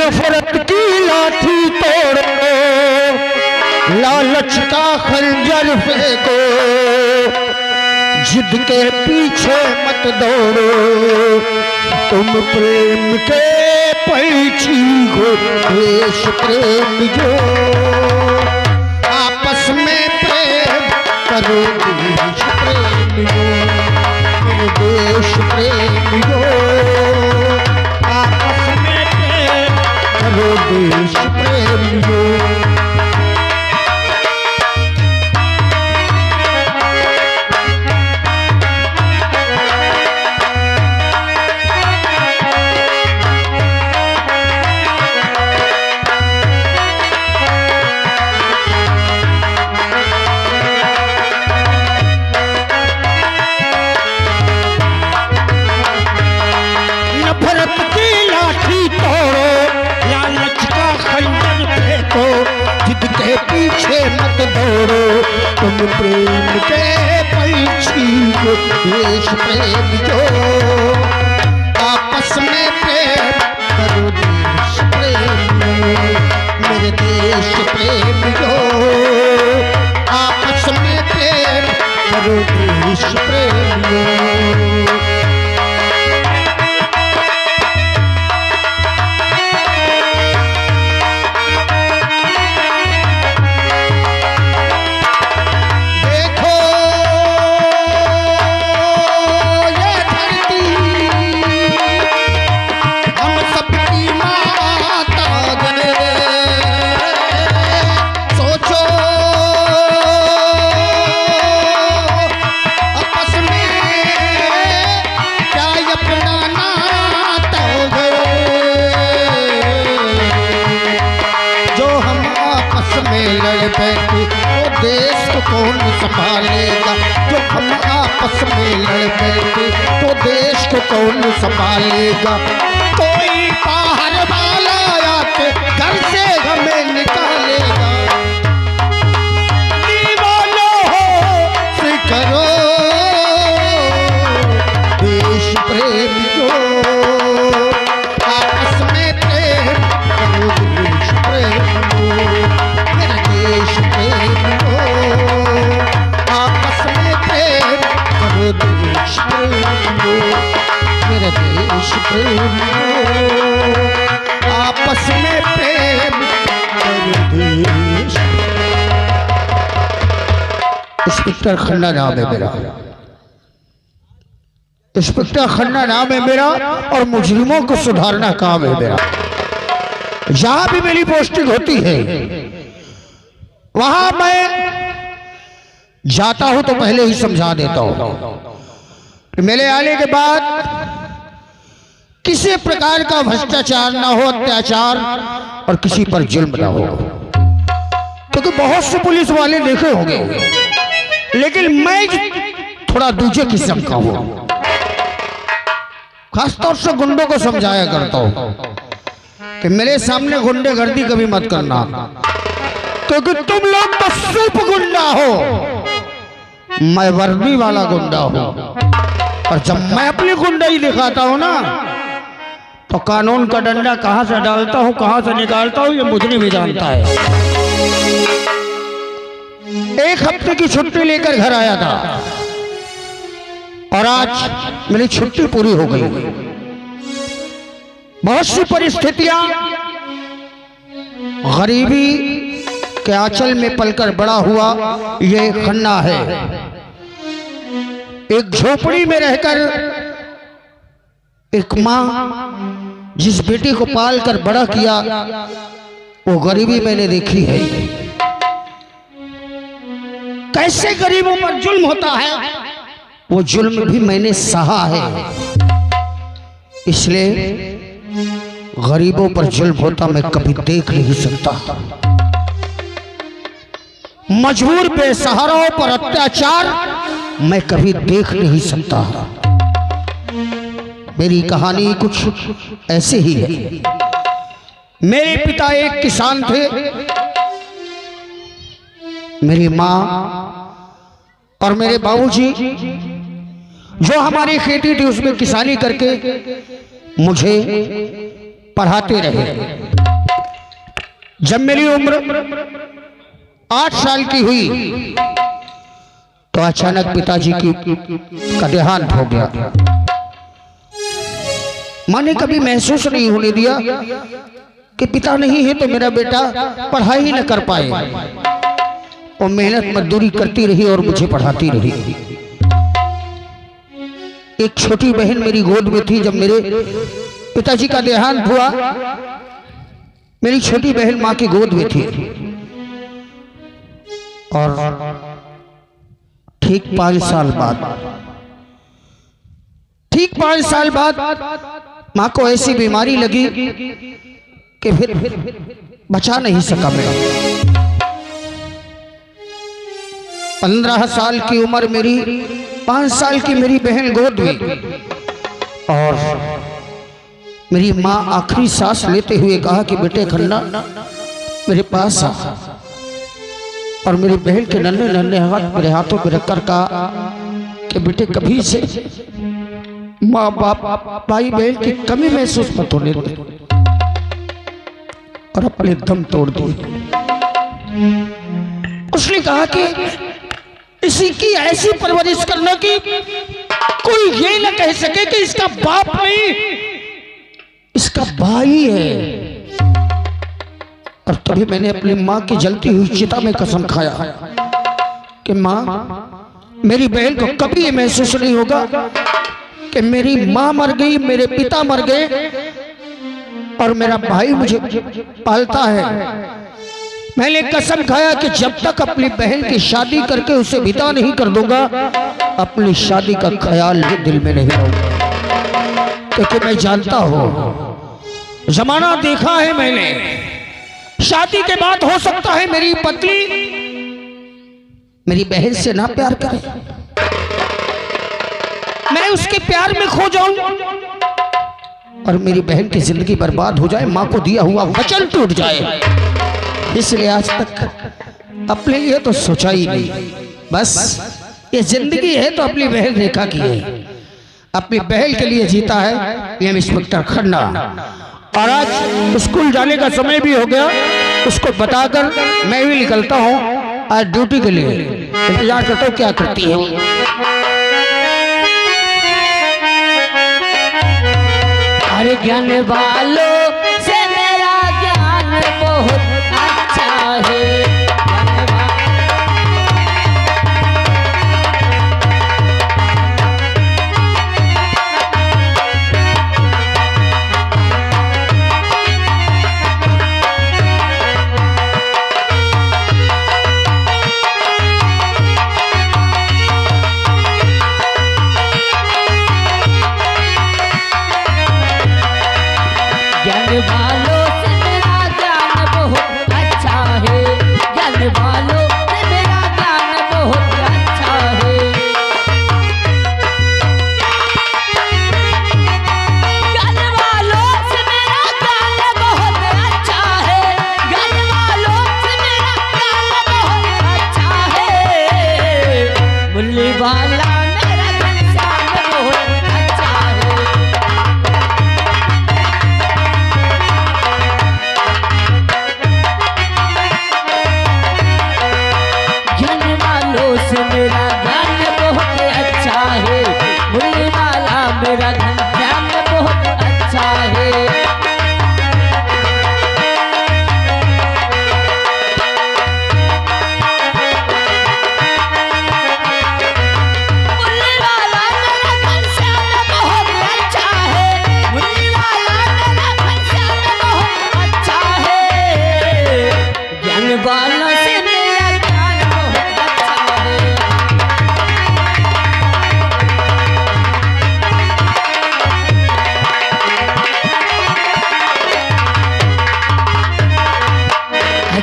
नफरत की लाठी तोड़ो, लालच का खंजर फेंको, जिद के पीछे मत दौड़ो, तुम प्रेम के पंछी हो, देश प्रेम जो आपस में प्रेम करो, देश प्रेम जो, मेरे देश प्रेम जो आपस में प्रेम करो, देश प्रेम जो। पीछे मत दौड़ो, तुम प्रेम के पंछी हो, देश प्रेम जो आपस में प्रेम करो, देश प्रेम मेरे देश प्रेम जो आपस में प्रेम करो, देश प्रेम। देश को कौन संभालेगा, जो हम आपस में लड़ बैठे तो देश को कौन संभालेगा। कोई बाहर वाला आके घर से हमें निकालेगा, दीवाना हो से करो देश प्रेम जो आपस में प्रेम करो, देश प्रेम मेरे देश प्रेम आपस में प्रेम करो, देश प्रेम मेरे देश प्रेम आपस में प्रेम करो, देश। इंस्पेक्टर खन्ना नाम है मेरा, इंस्पेक्टर खन्ना नाम है मेरा, और मुजरिमों को सुधारना काम है मेरा। जहां भी मेरी पोस्टिंग होती है वहां मैं जाता हूं तो पहले ही समझा देता हूं कि मेरे आने के बाद किसी प्रकार का भ्रष्टाचार ना हो, अत्याचार और किसी पर जुल्म ना हो, क्योंकि बहुत से पुलिस वाले देखे होंगे, लेकिन मैं थोड़ा दूसरे किस्म का हूं। खासतौर से गुंडों को समझाया करता हूं कि मेरे सामने गुंडेगर्दी कभी मत करना, क्योंकि तुम लोग तो सिर्फ गुंडा हो, मैं वर्दी वाला गुंडा हूं, और जब मैं अपनी गुंडाई दिखाता हूं ना तो कानून का डंडा कहां से डालता हूं, कहां से निकालता हूं, ये मुझे भी जानता है। एक हफ्ते की छुट्टी लेकर घर आया था और आज मेरी छुट्टी पूरी हो गई। बहुत सी परिस्थितियां, गरीबी के आंचल में पलकर बड़ा हुआ ये खन्ना है। एक झोपड़ी में रहकर एक मां जिस बेटी को पाल कर बड़ा किया, वो गरीबी मैंने देखी है। कैसे गरीबों पर जुल्म होता है, वो जुल्म भी मैंने सहा है। इसलिए गरीबों पर जुल्म होता मैं कभी देख नहीं सकता। मजबूर बेसहाराओं पर अत्याचार मैं कभी देख नहीं सकता। मेरी कहानी कुछ ऐसे ही है। मेरे पिता एक किसान थे, मेरी माँ और मेरे बाबूजी जो हमारी खेती थी उसमें किसानी करके मुझे पढ़ाते रहे। जब मेरी उम्र 8 साल की हुई तो अचानक पिताजी का देहांत हो गया। माँ ने कभी महसूस नहीं होने दिया कि पिता नहीं है तो मेरा बेटा पढ़ाई ही न कर पाए, और मेहनत मजदूरी करती रही और मुझे पढ़ाती रही। एक छोटी बहन मेरी गोद में थी। जब मेरे पिताजी का देहांत हुआ, मेरी छोटी बहन माँ की गोद में थी, और ठीक 5 साल बाद माँ को ऐसी बीमारी लगी कि फिर बचा नहीं सका मैं। 15 साल की उम्र मेरी, 5 साल की मेरी बहन गोद में, और मेरी माँ आखिरी सांस लेते हुए कहा कि बेटे खन्ना मेरे पास आ, और मेरी बहन के नन्हे नन्हे हाथ मेरे हाथों पे रखकर कहा कि बेटे कभी से माँ बाप भाई बहन की कमी महसूस मत होने दे, और अपने दम तोड़ दिए। उसने कहा कि इसी की ऐसी परवरिश करना कि कोई ये न कह सके कि इसका बाप नहीं, इसका भाई है। और तभी मैंने अपनी माँ की जलती हुई चिता में कसम खाया कि माँ, मेरी बहन को कभी ये महसूस नहीं होगा कि मेरी माँ मर गई, मेरे पिता मर गए और मेरा भाई मुझे पालता है। मैंने कसम खाया कि जब तक अपनी बहन की शादी करके उसे विदा नहीं कर दूंगा, अपनी शादी का ख्याल भी दिल में नहीं रहूंगा। क्योंकि मैं जानता हूं, जमाना देखा है मैंने, शादी के बाद हो सकता है मेरी पत्नी मेरी बहन से ना प्यार करे, मैं उसके प्यार में खो जाऊं और मेरी बहन की जिंदगी बर्बाद हो जाए, मां को दिया हुआ वचन टूट जाए। इसलिए आज तक अपने लिए तो सोचा ही नहीं, बस ये जिंदगी है तो अपनी बहन रेखा की है, अपनी बहन के लिए जीता है ये इंस्पेक्टर खन्ना। और आज स्कूल जाने का समय भी हो गया, उसको बताकर मैं भी निकलता हूँ आज ड्यूटी के लिए। इंतजार करता हूँ क्या करती है। अरे ज्ञान वालों से मेरा ज्ञान बहुत अच्छा है। ज्ञान वालों से मेरा ज्ञान बहुत अच्छा है। ज्ञान वालों से मेरा ज्ञान बहुत अच्छा है। ज्ञान वालों से मेरा ज्ञान बहुत अच्छा है। ज्ञान वालों से मेरा ज्ञान बहुत अच्छा है। मुल्ली वाला मेरा घनश्याम बहुत अच्छा है। ज्ञान वालों से मेरा ज्ञान बहुत अच्छा है। मुल्ली वाला मेरा घनश्याम बहुत अच्छा है। मुल्ली वाला मेरा घनश्याम बहुत अच्छा है। मुल्ली वाला मेरा घनश्याम बहुत अच्छा है। ज्ञान वालों से मेरा ज्ञान बहुत अच्छा है।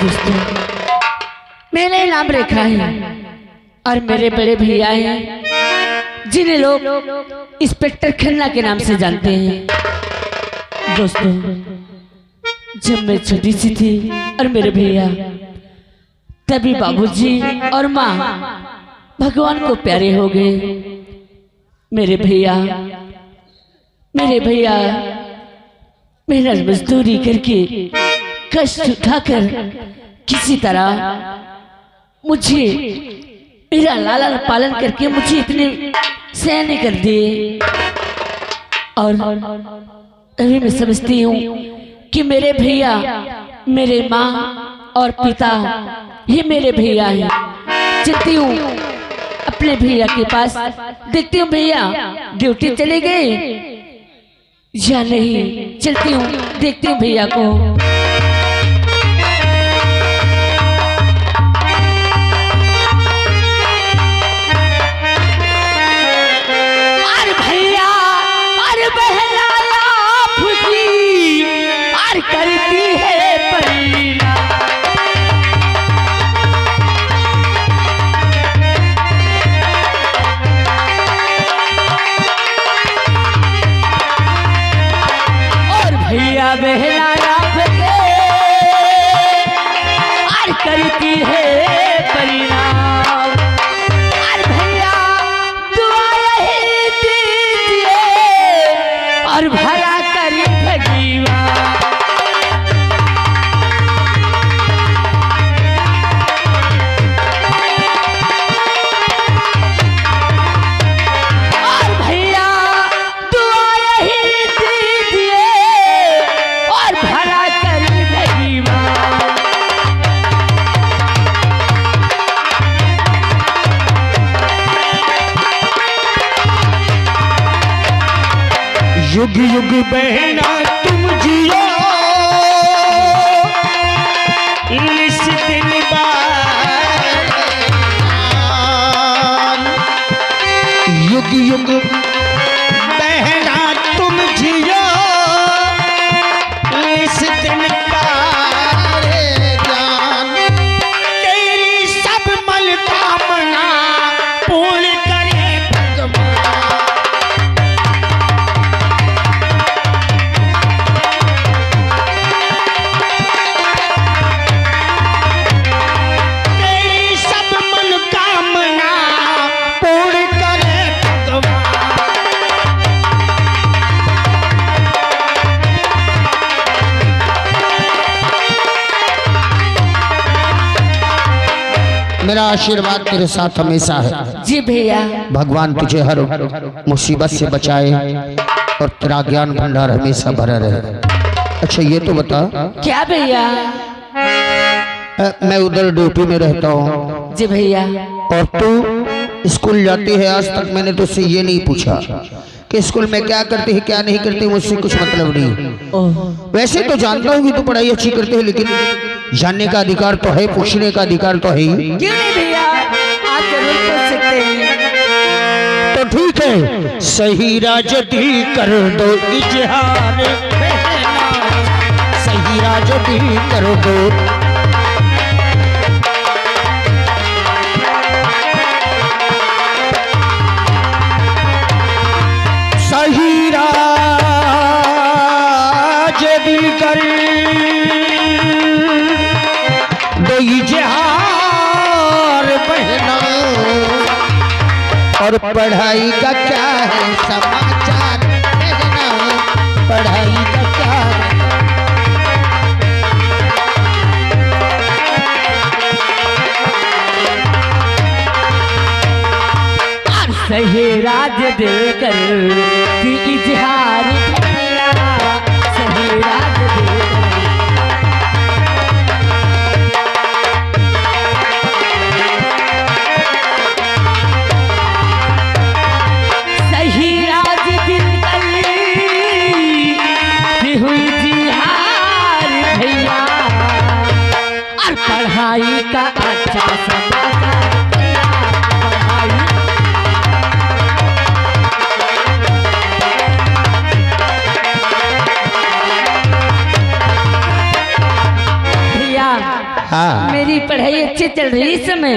दोस्तों, मेरे नाम रेखा है और मेरे बड़े भैया हैं जिन्हें लोग इंस्पेक्टर खन्ना के नाम से जानते हैं। दोस्तों, जब मैं छोटी सी थी और मेरे भैया, तभी बाबूजी और माँ भगवान को प्यारे हो गए। मेरे भैया मेहनत मजदूरी करके कष्ट उठाकर किसी तरह मुझे मेरा लालन पालन करके मुझे इतने सहने कर दिए। और अभी मैं समझती हूँ कि मेरे भैया, मेरे माँ और पिता ये मेरे भैया हैं। चलती हूँ अपने भैया के पास, देखती हूँ भैया ड्यूटी चले गए या नहीं। चलती हूँ, देखती हूँ भैया को। अरे भैया, अरे बहना फुकी, अरे करती है परीना। और भैया बहना फुके, अरे करती है परिणाम। अरे भैया दुआ यही दीजिए और भला करी भगीवा। और भैया दुआ यही दीजिए और भला करी भगीवा। युग युग बहना तुम जियो, इस दिन बाद युग युग बहना तुम जियो, इस दिन बाद जान तेरी सब मनोकामना पूर्ण करे भगवान। तेरी सब मनोकामना पूर्ण करे भगवान। मेरा आशीर्वाद तेरे साथ हमेशा है। जी भैया। भगवान तुझे हर मुसीबत से बचाए और तेरा ज्ञान भंडार हमेशा भरा रहे। अच्छा ये तो बता, क्या भैया? मैं उधर ड्यूटी में रहता हूँ जी भैया। और तू स्कूल जाती है। आज तक मैंने तुझसे ये नहीं पूछा कि स्कूल में क्या करती है क्या नहीं करती, मुझसे कुछ मतलब नहीं। ओह, वैसे तो जानता हूँ कि तू पढ़ाई अच्छी करती है, लेकिन जानने का अधिकार तो है, पूछने का अधिकार तो है ही। क्यों नहीं भैया, आप जरूर पूछ सकते हैं। तो ठीक है, सही राजती कर दो इजहार, सही राजती कर दो। सही राज दिल कर दो इजहार बहना। और पढ़ाई का क्या है समाचार बहना, पढ़ाई का क्या है। सही राज देकर दी इजहार भैया, सही राज देकर। सही राज देकर दी हुई जिहार भैया, और पढ़ाई का अच्छा समाचार भैया, पढ़ाई। हाँ मेरी पढ़ाई अच्छी चल रही है इस समय।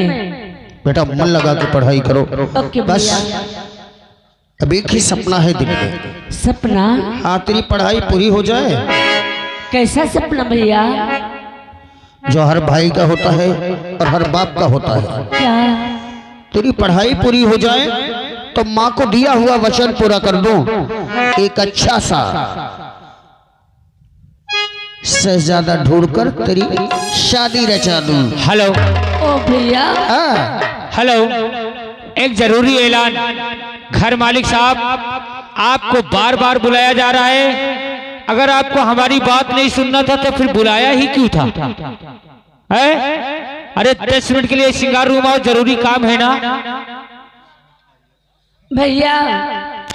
बेटा मन लगा के पढ़ाई करो। ओके बस भैया। अब एक ही सपना है दिल में। सपना? हाँ तेरी पढ़ाई पूरी हो जाए। कैसा सपना भैया? जो हर भाई का होता है और हर बाप का होता है। क्या? तेरी पढ़ाई पूरी हो जाए तो माँ को दिया हुआ वचन पूरा कर दूं। एक अच्छा सा शहजादा ढूंढकर तेरी शादी रचा दूं। हेलो ओ भैया, हेलो, एक जरूरी ऐलान। घर मालिक साहब, आपको बार बार बुलाया जा रहा है। अगर आपको हमारी बात नहीं सुनना था तो फिर बुलाया ही क्यों था? है? अरे 10 मिनट के लिए श्रृंगार रूम आओ, जरूरी काम है ना। भैया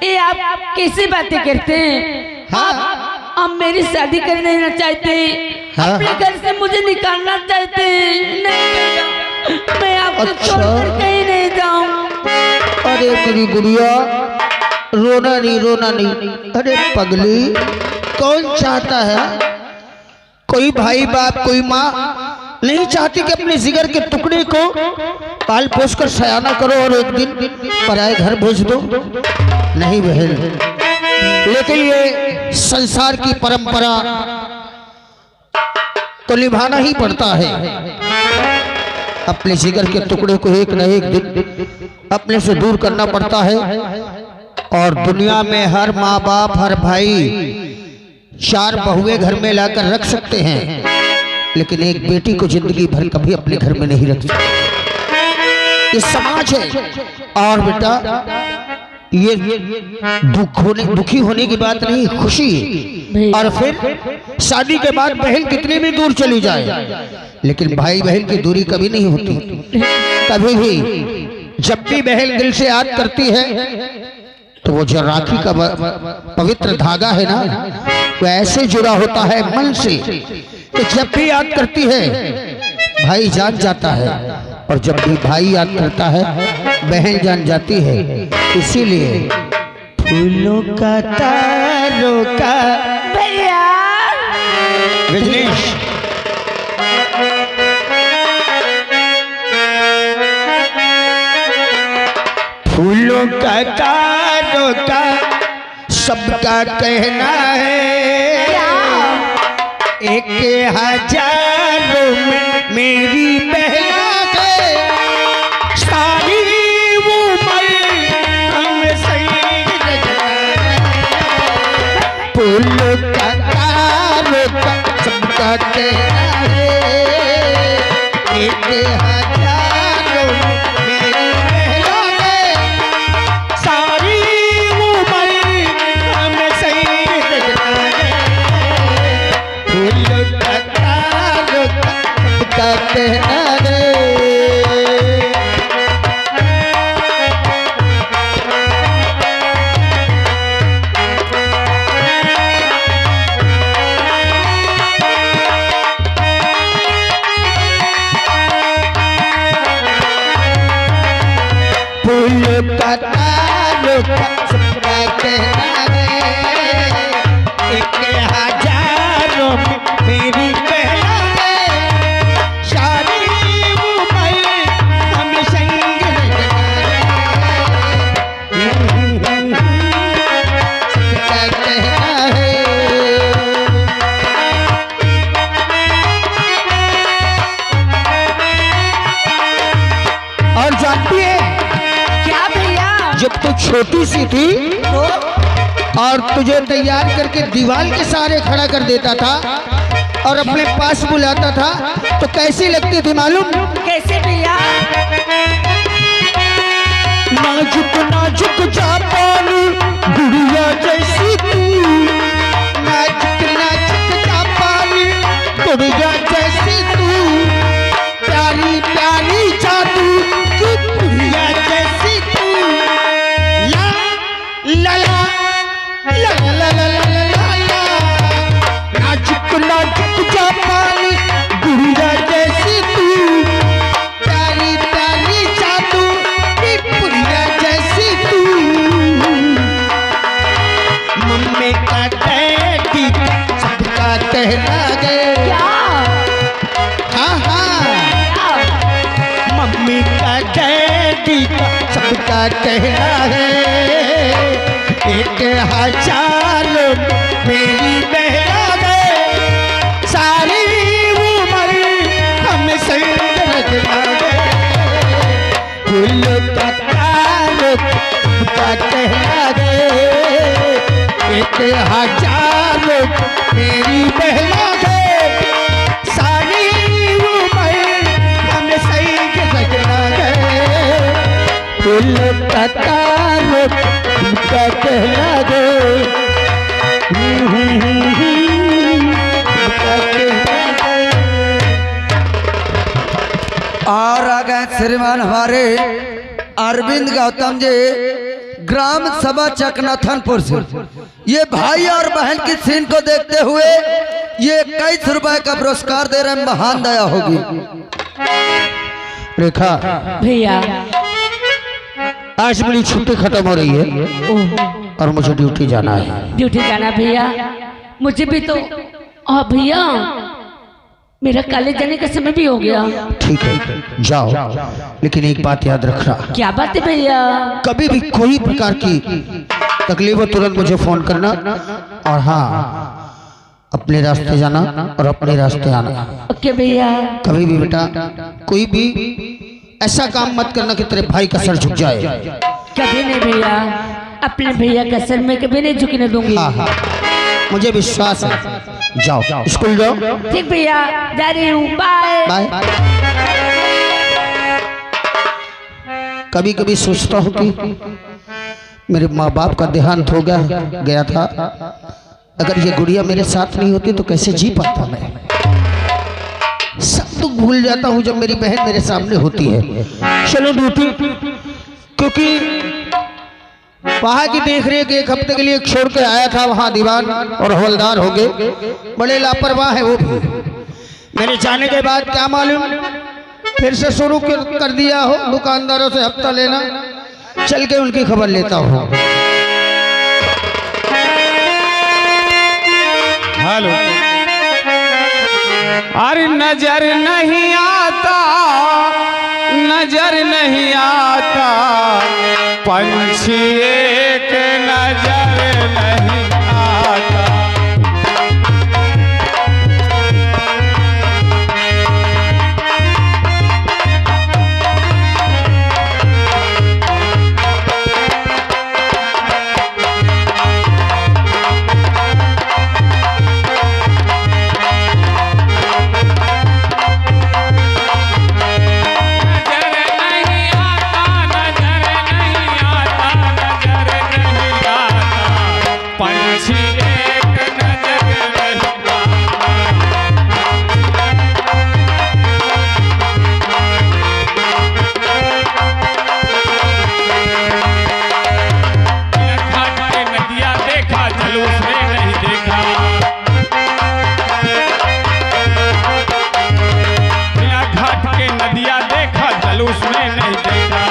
ये आप कैसी बातें करते हैं? आप मेरी शादी करने ना चाहते, अपने घर से मुझे निकालना चाहते हैं। नहीं भैया, मैं आपको छोड़कर कहीं नहीं जाऊं। अरे मेरी गुड़िया, रोना नहीं, रोना नहीं। अरे पगली, कौन चाहता है? कोई भाई बाप, कोई माँ नहीं चाहती कि अपने जिगर के टुकड़े को पाल पोस कर सयाना करो और एक दिन पराए घर भेज दो। नहीं बहन, लेकिन ये संसार की परंपरा तो निभाना ही पड़ता है। अपने जिगर के टुकड़े को एक न एक दिन अपने से दूर करना पड़ता है। और दुनिया में हर माँ बाप, हर भाई 4 बहुएं घर में लाकर रख सकते हैं, लेकिन एक बेटी को जिंदगी भर कभी अपने घर में नहीं रख सकते। ये समाज है। और बेटा, ये दुखी होने की बात नहीं, खुशी है। और फिर शादी के बाद बहन कितनी भी दूर चली जाए, लेकिन भाई बहन की दूरी कभी नहीं होती। कभी भी जब भी बहन दिल से याद करती है तो वो जो राखी का पवित्र धागा है ना, वो ऐसे जुड़ा होता है मन से कि जब भी याद करती है भाई जान जाता है, और जब भी भाई याद करता है बहन जान जाती है। इसीलिए फूलों का तारों का भैया बिजनेस फूलों का तारों का सबका कहना है, 1000 में मेरी बहना है। सारी उम्र हम संग फूलों का तारों का सबका कहना है, 1000 में मेरी बहना है। सारी उम्र हम संग फूलों का तारों का सबका कहना है। फूलों का तारों का सबका कहना है, 1000 में मेरी बहना है। सारी उम्र हम संग सबका कहना है। और जानती है, क्या भैया? जब तू छोटी सी थी और तुझे तैयार करके दीवार के सहारे खड़ा कर देता था और अपने पास बुलाता था तो कैसी लगती थी मालूम? कैसे भैया? नाजुक नाजुक जापानी गुड़िया जैसी तू, नाजुक नाजुक जापानी गुड़िया जैसी तू, प्यारी प्यारी जादू की गुड़िया जैसी तू। ला ला ला ला ला ला ला ला ला, नाजुक नाजुक जापानी गुड़िया जैसी तू, प्यारी प्यारी जादू की गुड़िया जैसी तू। मम्मी का डैडी सबका कहना है। क्या? हाँ हाँ, मम्मी का डैडी का सबका कहना है, 1000 मेरी बहना है। सारी उम्र हम संग रखना है। फूलों का तारों का कहना है, 1000 मेरी बहना है। दिल का तारुफ कहते लगे और आ गए श्रीमान हमारे अरविंद गौतम जी ग्राम सभा चकनाथनपुर से। ये भाई और बहन की सीन को देखते हुए ये 21 रुपए का पुरस्कार दे रहे हैं। महान दया होगी। रेखा भैया आज मेरी छुट्टी खत्म हो रही है और मुझे ड्यूटी जाना है। ड्यूटी जाना भैया, मुझे भी तो। भैया मेरा कॉलेज जाने का समय भी हो गया। ठीक है जाओ, लेकिन एक बात याद रखना। क्या बात है भैया? कभी भी कोई प्रकार की तकलीफ हो तुरंत मुझे फोन करना। और हाँ, अपने रास्ते जाना और अपने रास्ते आना। ओके भैया। कभी भी बेटा कोई भी ऐसा काम मत करना कि तेरे भाई का सर झुक जाए। कभी नहीं भैया, अपने भैया का सर मैं कभी नहीं झुकने दूंगी। हाँ हाँ, मुझे विश्वास है। जाओ स्कूल जाओ। ठीक भैया, जा रही हूँ। Bye bye. कभी कभी सोचता हूँ कि मेरे माँ बाप का देहांत हो गया था। अगर ये गुड़िया मेरे साथ नहीं होती तो कैसे जी पाता मैं। सब दुख भूल जाता हूँ जब मेरी बहन मेरे सामने होती है। चलो ड्यूटी, क्योंकि वहाँ की देखरेख एक हफ्ते के लिए छोड़ के आया था। वहाँ दीवान और हवलदार हो गए, बड़े लापरवाह है वो भी। मेरे जाने के बाद क्या मालूम फिर से शुरू कर दिया हो दुकानदारों से हफ्ता लेना। चल के उनकी खबर लेता हूँ। हेलो। अरे नजर नहीं आता, नजर नहीं आता, पंछी एक नजर नहीं आता। उसमें नहीं देखा।